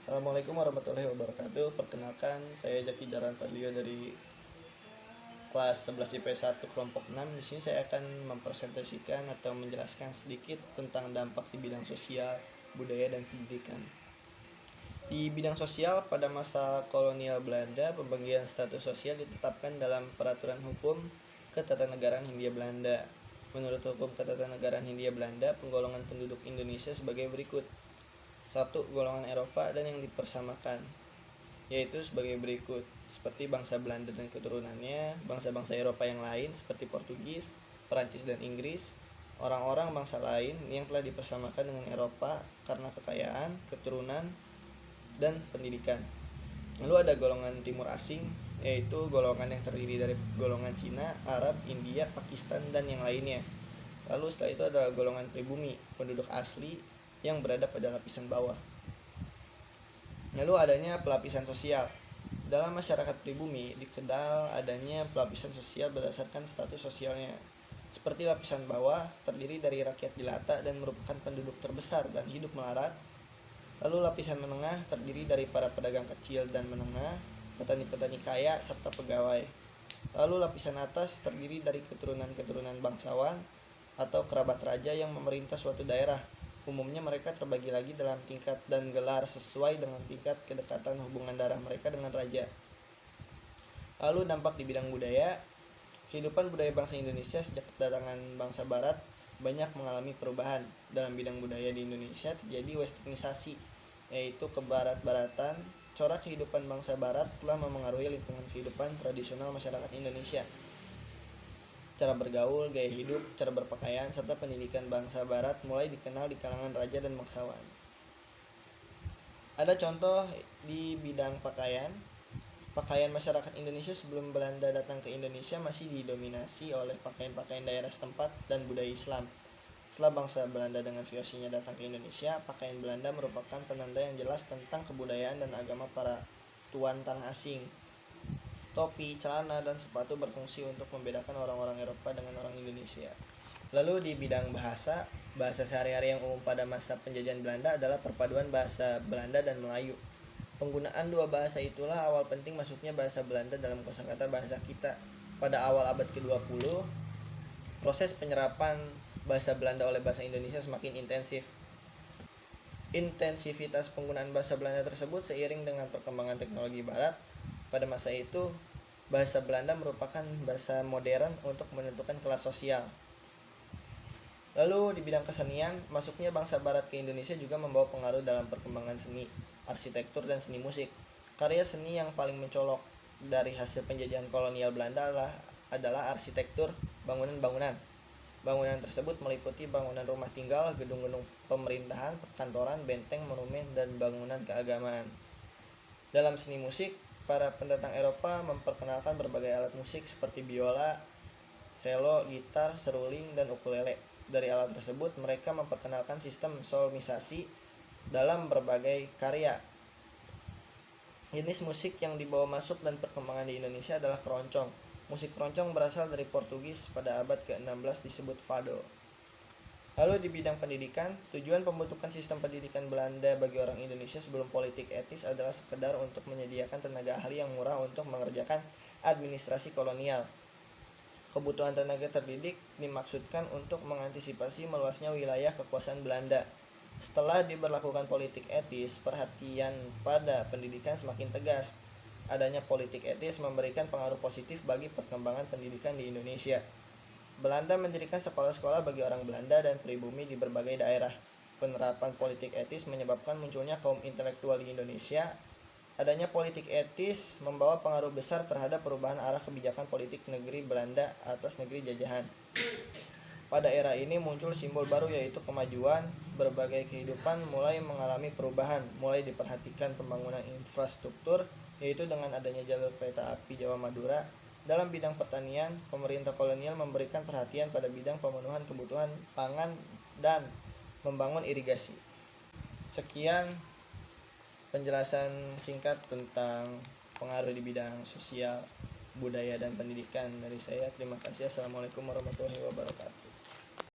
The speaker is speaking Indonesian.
Assalamualaikum warahmatullahi wabarakatuh. Perkenalkan, saya Jaki Jaran Fadlio dari kelas 11 IP 1 kelompok 6. Di sini saya akan mempresentasikan atau menjelaskan sedikit tentang dampak di bidang sosial, budaya, dan pendidikan. Di bidang sosial, pada masa kolonial Belanda, pembagian status sosial ditetapkan dalam Peraturan Hukum Ketatanegaraan Hindia Belanda. Menurut Hukum Ketatanegaraan Hindia Belanda, penggolongan penduduk Indonesia sebagai berikut. 1. Golongan Eropa dan yang dipersamakan, yaitu sebagai berikut: seperti bangsa Belanda dan keturunannya, bangsa-bangsa Eropa yang lain seperti Portugis, Perancis, dan Inggris, orang-orang bangsa lain yang telah dipersamakan dengan Eropa karena kekayaan, keturunan, dan pendidikan. Lalu ada golongan timur asing, yaitu golongan yang terdiri dari golongan Cina, Arab, India, Pakistan, dan yang lainnya. Lalu setelah itu ada golongan pribumi, penduduk asli yang berada pada lapisan bawah. Lalu adanya pelapisan sosial. Dalam masyarakat pribumi dikenal adanya pelapisan sosial berdasarkan status sosialnya. Seperti lapisan bawah terdiri dari rakyat jelata dan merupakan penduduk terbesar dan hidup melarat. Lalu lapisan menengah terdiri dari para pedagang kecil dan menengah, petani-petani kaya, serta pegawai. Lalu lapisan atas terdiri dari keturunan-keturunan bangsawan atau kerabat raja yang memerintah suatu daerah. Umumnya mereka terbagi lagi dalam tingkat dan gelar sesuai dengan tingkat kedekatan hubungan darah mereka dengan raja. Lalu dampak di bidang budaya. Kehidupan budaya bangsa Indonesia sejak kedatangan bangsa barat banyak mengalami perubahan. Dalam bidang budaya di Indonesia terjadi westernisasi, yaitu kebarat-baratan. Corak kehidupan bangsa barat telah memengaruhi lingkungan kehidupan tradisional masyarakat Indonesia. Cara bergaul, gaya hidup, cara berpakaian, serta pendidikan bangsa barat mulai dikenal di kalangan raja dan bangsawan. Ada contoh di bidang pakaian. Pakaian masyarakat Indonesia sebelum Belanda datang ke Indonesia masih didominasi oleh pakaian-pakaian daerah setempat dan budaya Islam. Setelah bangsa Belanda dengan VOC-nya datang ke Indonesia, pakaian Belanda merupakan penanda yang jelas tentang kebudayaan dan agama para tuan tanah asing. Topi, celana, dan sepatu berfungsi untuk membedakan orang-orang Eropa dengan orang Indonesia. Lalu di bidang bahasa, bahasa sehari-hari yang umum pada masa penjajahan Belanda adalah perpaduan bahasa Belanda dan Melayu. Penggunaan dua bahasa itulah awal penting masuknya bahasa Belanda dalam kosakata bahasa kita. Pada awal abad ke-20, proses penyerapan bahasa Belanda oleh bahasa Indonesia semakin intensif. Intensivitas penggunaan bahasa Belanda tersebut seiring dengan perkembangan teknologi barat. Pada masa itu, bahasa Belanda merupakan bahasa modern untuk menentukan kelas sosial. Lalu di bidang kesenian, masuknya bangsa barat ke Indonesia juga membawa pengaruh dalam perkembangan seni, arsitektur, dan seni musik. Karya seni yang paling mencolok dari hasil penjajahan kolonial Belanda adalah arsitektur bangunan-bangunan. Bangunan tersebut meliputi bangunan rumah tinggal, gedung-gedung pemerintahan, perkantoran, benteng, monumen, dan bangunan keagamaan. Dalam seni musik, para pendatang Eropa memperkenalkan berbagai alat musik seperti biola, cello, gitar, seruling, dan ukulele. Dari alat tersebut, mereka memperkenalkan sistem solmisasi dalam berbagai karya. Jenis musik yang dibawa masuk dan perkembangan di Indonesia adalah keroncong. Musik keroncong berasal dari Portugis, pada abad ke-16 disebut fado. Lalu di bidang pendidikan, tujuan pembentukan sistem pendidikan Belanda bagi orang Indonesia sebelum politik etis adalah sekedar untuk menyediakan tenaga ahli yang murah untuk mengerjakan administrasi kolonial. Kebutuhan tenaga terdidik dimaksudkan untuk mengantisipasi meluasnya wilayah kekuasaan Belanda. Setelah diberlakukan politik etis, perhatian pada pendidikan semakin tegas. Adanya politik etis memberikan pengaruh positif bagi perkembangan pendidikan di Indonesia. Belanda mendirikan sekolah-sekolah bagi orang Belanda dan pribumi di berbagai daerah. Penerapan politik etis menyebabkan munculnya kaum intelektual di Indonesia. Adanya politik etis membawa pengaruh besar terhadap perubahan arah kebijakan politik negeri Belanda atas negeri jajahan. Pada era ini muncul simbol baru, yaitu kemajuan. Berbagai kehidupan mulai mengalami perubahan, mulai diperhatikan pembangunan infrastruktur, yaitu dengan adanya jalur kereta api Jawa Madura. Dalam bidang pertanian, pemerintah kolonial memberikan perhatian pada bidang pemenuhan kebutuhan pangan dan membangun irigasi. Sekian penjelasan singkat tentang pengaruh di bidang sosial, budaya, dan pendidikan dari saya. Terima kasih. Assalamualaikum warahmatullahi wabarakatuh.